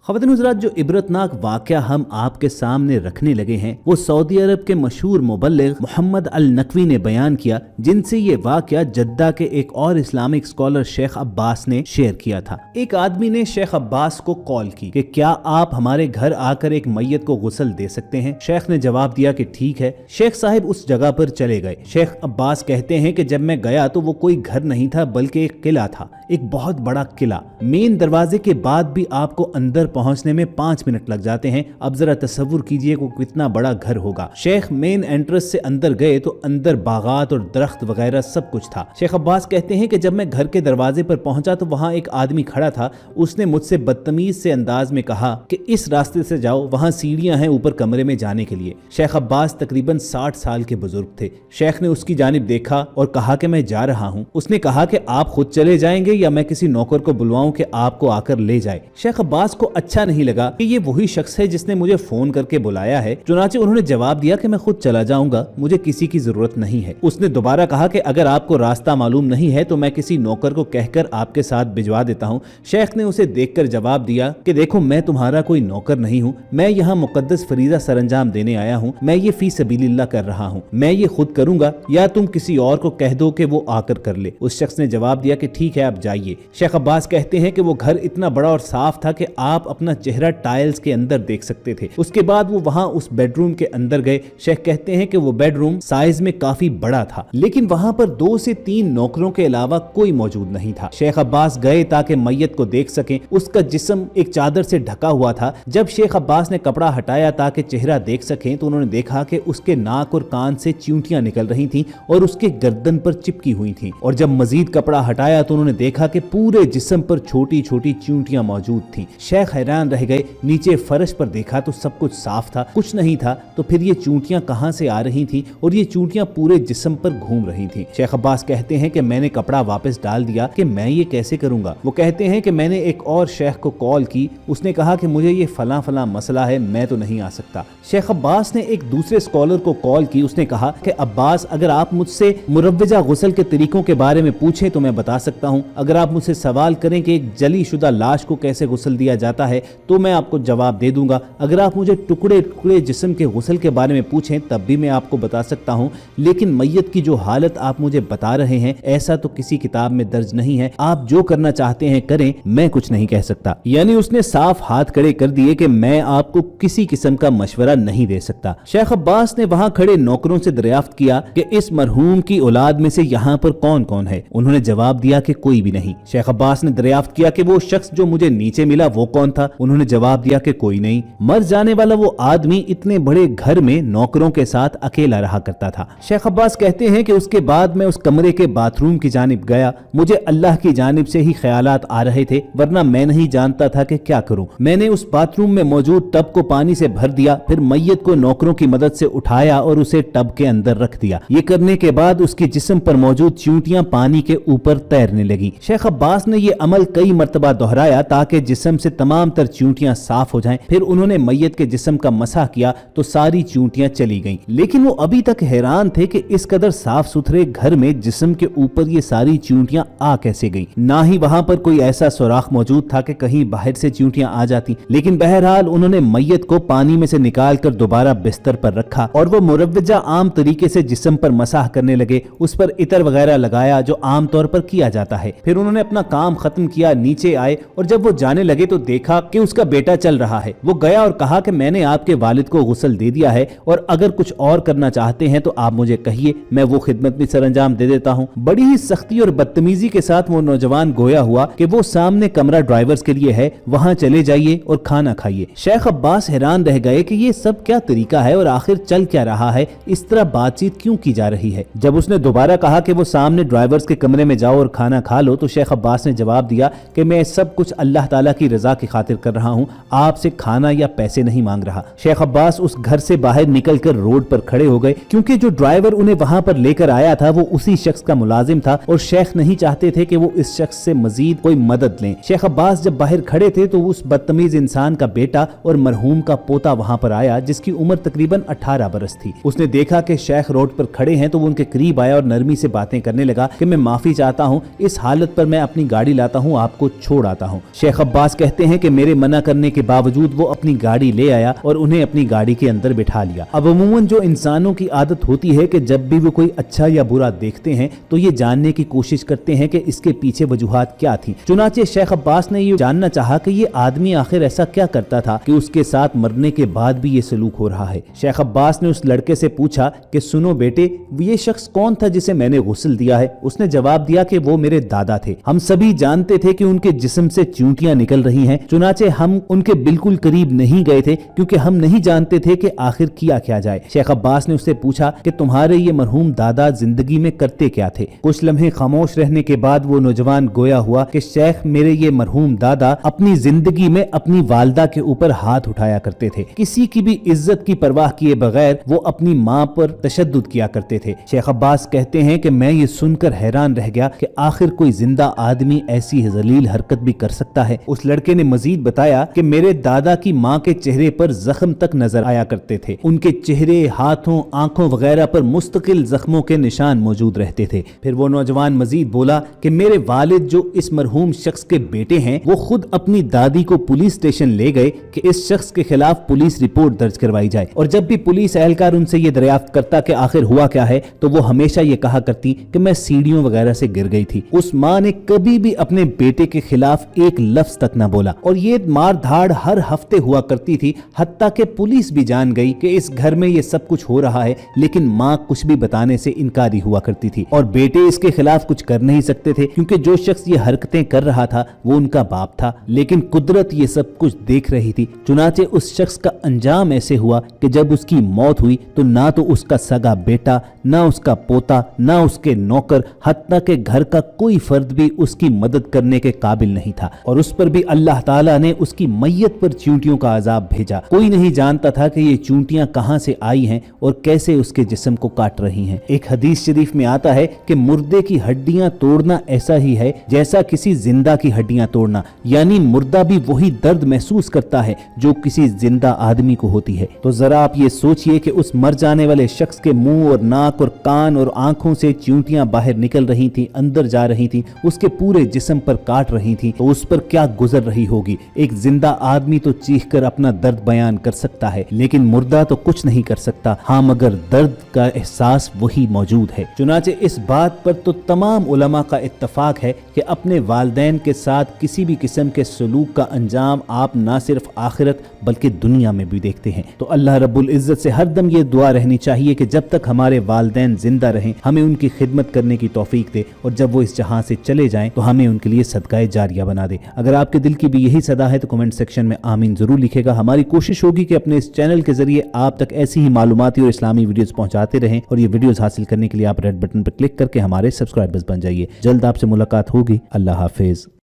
ख़वातीन हज़रात, जो इबरतनाक वाक़या हम आपके सामने रखने लगे हैं वो सऊदी अरब के मशहूर मुबल्लिग मोहम्मद अल नकवी ने बयान किया, जिनसे ये वाक़या जद्दा के एक और इस्लामिक स्कॉलर शेख अब्बास ने शेयर किया था। एक आदमी ने शेख अब्बास को कॉल की कि क्या आप हमारे घर आकर एक मैयत को गुस्ल दे सकते हैं। शेख ने जवाब दिया कि ठीक है। शेख साहब उस जगह पर चले गए। शेख अब्बास कहते हैं कि जब मैं गया तो वो कोई घर नहीं था बल्कि एक किला था, एक बहुत बड़ा किला। मेन दरवाजे के बाद भी आपको अंदर पहुंचने में 5 मिनट लग जाते हैं। अब जरा तसव्वुर कीजिए वो कितना बड़ा घर होगा। शेख मेन एंट्रेंस से अंदर गए तो अंदर बागात और दरख्त वगैरह सब कुछ था। शेख अब्बास कहते हैं कि जब मैं घर के दरवाजे पर पहुंचा तो वहां एक आदमी खड़ा था। उसने मुझसे बदतमीज से अंदाज में कहा कि इस रास्ते से जाओ, वहां सीढ़ियां हैं ऊपर कमरे में जाने के लिए। शेख अब्बास तकरीबन 60 साल के बुजुर्ग थे। शेख ने उसकी जानिब देखा और कहा कि मैं जा रहा हूं। उसने कहा कि आप खुद चले जाएंगे या मैं किसी नौकर को बुलवाऊं कि आपको आकर ले जाए। शेख अब्बास को अच्छा नहीं लगा कि ये वही शख्स है जिसने मुझे फोन करके बुलाया है। चुनाचे उन्होंने जवाब दिया कि मैं खुद चला जाऊंगा, मुझे किसी की जरूरत नहीं है। उसने दोबारा कहा कि अगर आपको रास्ता मालूम नहीं है तो मैं किसी नौकर को कहकर आपके साथ भिजवा देता हूँ। शेख ने उसे देखकर जवाब दिया कि देखो, मैं तुम्हारा कोई नौकर नहीं हूँ, मैं यहाँ मुकद्दस फरीजा सरंजाम देने आया हूँ। मैं ये फी सबीलिल्लाह कर रहा हूँ, मैं ये खुद करूंगा या तुम किसी और को कह दो कि वो आकर कर ले। उस शख्स ने जवाब दिया कि ठीक है, आप जाइए। शेख अब्बास कहते हैं कि वो घर इतना बड़ा और साफ था कि आप अपना चेहरा टाइल्स के अंदर देख सकते थे। उसके बाद वो वहां उस बेडरूम के अंदर गए। शेख कहते हैं कि वो बेडरूम साइज में काफी बड़ा था, लेकिन वहां पर 2 से 3 नौकरों के अलावा कोई मौजूद नहीं था। शेख अब्बास गए ताकि मैयत को देख सकें। उसका जिस्म एक चादर से ढका हुआ था। जब शेख अब्बास ने कपड़ा हटाया ताकि चेहरा देख सकें तो उन्होंने देखा कि उसके नाक और कान से चींटियां निकल रही थीं और उसके गर्दन पर चिपकी हुई थीं। और जब मजीद कपड़ा हटाया तो उन्होंने देखा कि पूरे जिस्म पर छोटी छोटी चींटियां मौजूद थीं। शेख हैरान रह गए। नीचे फर्श पर देखा तो सब कुछ साफ था, कुछ नहीं था। तो फिर ये चूंटियां कहां से आ रही थीं और ये चूंटियां पूरे जिस्म पर घूम रही थीं। शेख अब्बास कहते हैं कि मैंने कपड़ा वापस डाल दिया कि मैं ये कैसे करूंगा। वो कहते हैं कि मैंने एक और शेख को कॉल की। उसने कहा कि मुझे ये फला फला मसला है, मैं तो नहीं आ सकता। शेख अब्बास ने एक दूसरे स्कॉलर को कॉल की। उसने कहा कि अब्बास, अगर आप मुझसे मुरव्वजा गुस्ल के तरीकों के बारे में पूछें तो मैं बता सकता हूँ। अगर आप मुझसे सवाल करें कि एक जली शुदा लाश को कैसे गुस्ल दिया जाता है तो मैं आपको जवाब दे दूंगा। अगर आप मुझे टुकड़े टुकड़े जिस्म के गुस्ल के बारे में पूछें तब भी मैं आपको बता सकता हूं। लेकिन मैयत की जो हालत आप मुझे बता रहे हैं, ऐसा तो किसी किताब में दर्ज नहीं है। आप जो करना चाहते हैं करें, मैं कुछ नहीं कह सकता। यानी उसने साफ हाथ खड़े कर दिए कि मैं आपको किसी किस्म का मशवरा नहीं दे सकता। शेख अब्बास ने वहां खड़े नौकरों से दरियाफ्त किया कि इस मरहूम की औलाद में से यहाँ पर कौन कौन है। उन्होंने जवाब दिया कि कोई भी नहीं। शेख अब्बास ने दरियाफ्त किया कि वो शख्स जो मुझे नीचे मिला वो कौन था। उन्होंने जवाब दिया कि कोई नहीं। मर जाने वाला वो आदमी इतने बड़े घर में नौकरों के साथ अकेला रहा करता था। शेख अब्बास कहते हैं कि उसके बाद मैं उस कमरे के बाथरूम की जानिब गया। मुझे अल्लाह की जानिब से ही ख्यालात आ रहे थे, वरना मैं नहीं जानता था कि क्या करूं। मैंने उस बाथरूम में मौजूद टब को पानी से भर दिया, फिर मैयत को नौकरों की मदद से उठाया और उसे टब के अंदर रख दिया। ये करने के बाद उसके जिस्म पर मौजूद चींटियां पानी के ऊपर तैरने लगी। शेख अब्बास ने यह अमल कई मरतबा दोहराया ताकि जिस्म से तमाम तर चींटियां साफ हो जाएं। फिर उन्होंने मैयत के जिस्म का मसाह किया तो सारी चींटियां चली गईं। लेकिन वो अभी तक हैरान थे कि इस कदर साफ सुथरे घर में जिस्म के ऊपर ये सारी चींटियां आ कैसे गईं। ना ही वहां पर कोई ऐसा सुराख मौजूद था कि कहीं बाहर से चींटियां आ जाती। लेकिन बहरहाल उन्होंने मैयत को पानी में से निकाल कर दोबारा बिस्तर पर रखा और वो मुरव्वजा आम तरीके से जिस्म पर मसाह करने लगे। उस पर इतर वगैरह लगाया जो आम तौर पर किया जाता है। फिर उन्होंने अपना काम खत्म किया, नीचे आए और जब वो जाने लगे तो देखा कि उसका बेटा चल रहा है। वो गया और कहा कि मैंने आपके वालिद को गुस्ल दे दिया है और अगर कुछ और करना चाहते हैं तो आप मुझे कहिए, मैं वो खिदमत में सरंजाम दे देता हूँ। बड़ी ही सख्ती और बदतमीजी के साथ वो नौजवान गोया हुआ कि वो सामने कमरा ड्राइवर्स के लिए है, वहां चले जाइए और खाना खाइए। शेख अब्बास हैरान रह गए कि ये सब क्या तरीका है और आखिर चल क्या रहा है, इस तरह बातचीत क्यों की जा रही है। जब उसने दोबारा कहा कि वो सामने ड्राइवर्स के कमरे में जाओ और खाना खा लो तो शेख अब्बास ने जवाब दिया कि मैं सब कुछ अल्लाह ताला की रजा की खातिर कर रहा हूँ, आपसे खाना या पैसे नहीं मांग रहा। शेख अब्बास उस घर से बाहर निकलकर रोड पर खड़े हो गए क्योंकि जो ड्राइवर उन्हें वहां पर लेकर आया था वो उसी शख्स का मुलाजिम था और शेख नहीं चाहते थे कि वो इस शख्स से मजीद कोई मदद लें। शेख अब्बास जब बाहर खड़े थे तो उस बदतमीज इंसान का बेटा और मरहूम का पोता वहां पर आया जिसकी उम्र तकरीबन 18 बरस थी। उसने देखा कि शेख रोड पर खड़े हैं तो वो उनके करीब आया और नरमी से बातें करने लगा कि मैं माफी चाहता हूँ, इस हालत पर मैं अपनी गाड़ी लाता हूँ, आपको छोड़ आता हूँ। शेख अब्बास कहते हैं कि मेरे मना करने के बावजूद वो अपनी गाड़ी ले आया और उन्हें अपनी गाड़ी के अंदर बिठा लिया। अब अमूमन जो इंसानों की आदत होती है कि जब भी वो कोई अच्छा या बुरा देखते हैं तो ये जानने की कोशिश करते हैं कि इसके पीछे वजूहात क्या थी। चुनाचे शेख अब्बास ने ये जानना चाहा कि ये आदमी आखिर ऐसा क्या करता था कि उसके साथ मरने के बाद भी ये सलूक हो रहा है। शेख अब्बास ने उस लड़के से पूछा कि सुनो बेटे, ये शख्स कौन था जिसे मैंने गुस्ल दिया है? उसने जवाब दिया कि वो मेरे दादा थे। हम सभी जानते थे कि उनके जिस्म से चूंटियां निकल रही हैं, चुनाचे हम उनके बिल्कुल करीब नहीं गए थे क्योंकि हम नहीं जानते थे कि आखिर किया क्या जाए। शेख अब्बास ने उससे पूछा कि तुम्हारे ये मरहूम दादा जिंदगी में करते क्या थे? कुछ लम्हे खामोश रहने के बाद वो नौजवान गोया हुआ कि शेख, मेरे ये मरहूम दादा अपनी जिंदगी में अपनी वालदा के ऊपर हाथ उठाया करते थे। किसी की भी इज्जत की परवाह किए बगैर वो अपनी माँ पर तशद्दुद किया करते थे। शेख अब्बास कहते हैं कि मैं ये सुनकर हैरान रह गया कि आखिर कोई जिंदा आदमी ऐसी जलील हरकत भी कर सकता है। उस लड़के ने मजीद बताया कि मेरे दादा की माँ के चेहरे पर जख्म तक नजर आया करते थे। उनके चेहरे, हाथों, आंखों वगैरह पर मुस्तकिल जख्मों के निशान मौजूद रहते थे। फिर वो नौजवान मजीद बोला कि मेरे वालिद जो इस मरहूम शख्स के बेटे हैं, वो खुद अपनी दादी को पुलिस स्टेशन ले गए कि इस शख्स के खिलाफ पुलिस रिपोर्ट दर्ज करवाई जाए। और जब भी पुलिस एहलकार उनसे ये दरियाफ्त करता कि आखिर हुआ क्या है, तो वो हमेशा ये कहा करती कि मैं सीढ़ियों वगैरह से गिर गई थी। उस माँ ने कभी भी अपने बेटे के खिलाफ एक लफ्ज तक न बोला और ये मार धाड़ हर हफ्ते हुआ करती थी, हत्ता कि पुलिस भी जान गई कि इस घर में ये सब कुछ हो रहा है, लेकिन माँ कुछ भी बताने से इनकारी हुआ करती थी और बेटे इसके खिलाफ कुछ कर नहीं सकते थे क्योंकि जो शख्स ये हरकतें कर रहा था वो उनका बाप था। लेकिन कुदरत ये सब कुछ देख रही थी। चुनाचे उस शख्स का अंजाम ऐसे हुआ कि जब उसकी मौत हुई तो ना तो उसका सगा बेटा, ना उसका पोता, ना उसके नौकर, हत्ता के घर का कोई फर्द भी उसकी मदद करने के काबिल नहीं था और उस पर भी अल्लाह ताला ने उसकी मैयत पर चूंटियों का अजाब भेजा। कोई नहीं जानता था कि ये चूंटियां कहां से आई हैं और कैसे उसके जिस्म को काट रही हैं। एक हदीस शरीफ में आता है कि मुर्दे की हड्डियां तोड़ना ऐसा ही है जैसा किसी जिंदा की हड्डियां तोड़ना, यानी मुर्दा भी वही दर्द महसूस करता है जो किसी जिंदा आदमी को होती है। तो जरा आप ये सोचिए कि उस मर जाने वाले शख्स के मुंह और नाक और कान और आंखों से चूंटियां बाहर निकल रही थी, अंदर जा रही थी, उसके पूरे जिस्म पर काट रही थी, तो उस पर क्या गुजर रही होगी। एक जिंदा आदमी तो चीख कर अपना दर्द बयान कर सकता है, लेकिन मुर्दा तो कुछ नहीं कर सकता, हाँ मगर दर्द का एहसास वही मौजूद है। चुनाचे इस बात पर तो तमाम उलमा का इत्तफाक है कि अपने वालिदैन के साथ किसी भी किस्म के सलूक का अंजाम आप ना सिर्फ आखिरत बल्कि दुनिया में भी देखते हैं। तो अल्लाह रब्बुल इज्जत से हरदम ये दुआ रहनी चाहिए कि जब तक हमारे वालिदैन जिंदा रहें हमें उनकी खिदमत करने की तौफीक दे और जब वो इस जहां से चले जाएं तो हमें उनके लिए सदकाए जारिया बना दे। अगर आपके दिल की भी यही सदा है तो कमेंट सेक्शन में आमीन जरूर लिखेगा। हमारी कोशिश होगी कि अपने इस चैनल के जरिए आप तक ऐसी ही मालूमाती और इस्लामी वीडियोस पहुंचाते रहें और ये वीडियोस हासिल करने के लिए आप रेड बटन पर क्लिक करके हमारे सब्सक्राइबर्स बन जाइए। जल्द आपसे मुलाकात होगी। अल्लाह हाफिज।